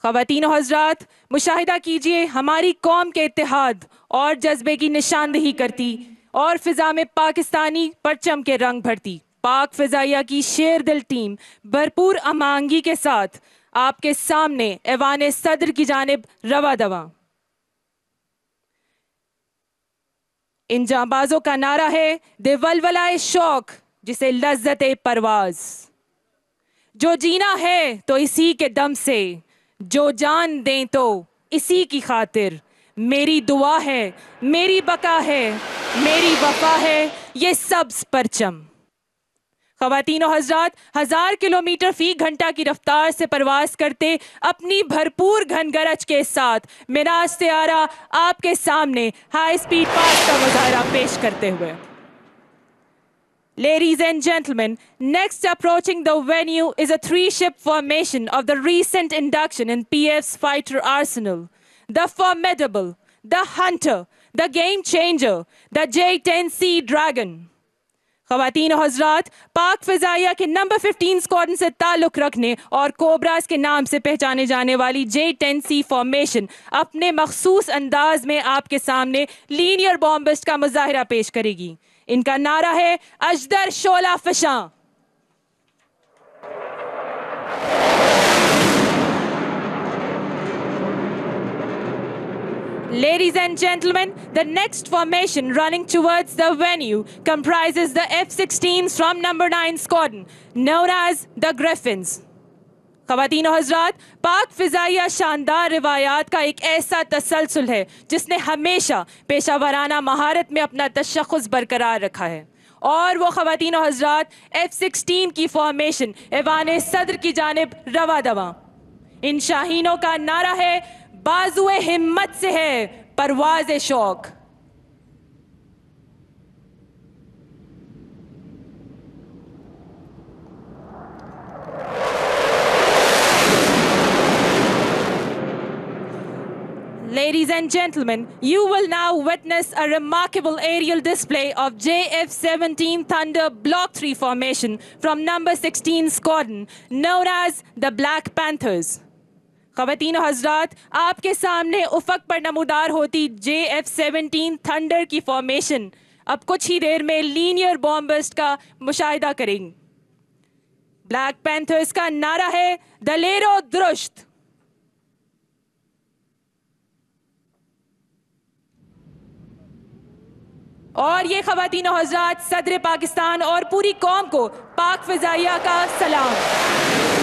ख़वातीन और हज़रात, मुशाहिदा कीजिए हमारी कौम के इत्तेहाद और जज्बे की निशानदही करती और फ़िज़ा में पाकिस्तानी परचम के रंग भरती पाक फ़िज़ाइया की शेर दिल टीम भरपूर अमांगी के साथ आपके सामने ऐवान सदर की जानिब रवा दवा। इन जांबाजों का नारा है दे वलवलाए शौक जिसे लज्जत परवाज। जो जीना है तो इसी के दम से, जो जान दें तो इसी की खातिर। मेरी दुआ है, मेरी बका है, मेरी वफा है ये सब्ज परचम। ख़वातीन और हज़रात, 1000 किलोमीटर फी घंटा की रफ्तार से परवास करते अपनी भरपूर घनगरज के साथ मिराज तैयारा आपके सामने हाई स्पीड पास का मुजाहरा पेश करते हुए। Ladies and gentlemen, next approaching the venue is a three-ship formation of the recent induction in PF's fighter arsenal. The formidable, the hunter, the game changer, the J-10C Dragon. ख़वातीन और हज़रात, पाक फ़िज़ाइया के number 15 squadron से ताल्लुक़ रखने और cobras के नाम से पहचाने जाने वाली J-10C फॉर्मेशन अपने मखसूस अंदाज में आपके सामने लीनियर बॉम्बिस्ट का मुजाहिरा पेश करेगी। इनका नारा है अजदर शोला फिशां। Ladies and gentlemen, the next formation running towards the venue comprises the F-16s from number 9 squadron, known as the Griffins. ख़वातीन और हज़रात, पाक फ़िज़ाइया शानदार रिवायात का एक ऐसा तसलसल है जिसने हमेशा पेशावराना महारत में अपना तशख़्ख़ुस बरकरार रखा है। और वो ख़वातीन और हज़रात F-16 की फॉर्मेशन ऐवान सदर की जानिब रवा दवा। इन शाहीनों का नारा है बाजुए हिम्मत से है परवाज़े शौक। Ladies and gentlemen, you will now witness a remarkable aerial display of JF-17 Thunder Block 3 formation from number 16 squadron, known as the Black Panthers. ख़वातीन और हज़रात, आपके सामने उफ़क़ पर नमूदार होती JF-17 थंडर की फॉर्मेशन अब कुछ ही देर में लीनियर बॉम्बिस्ट का मुशाहिदा करेंगे। ब्लैक पैंथर्स का नारा है दलेरो दुरुस्त। और ये ख़वातीन और हज़रात, सदर पाकिस्तान और पूरी कौम को पाक फ़िज़ाइया का सलाम।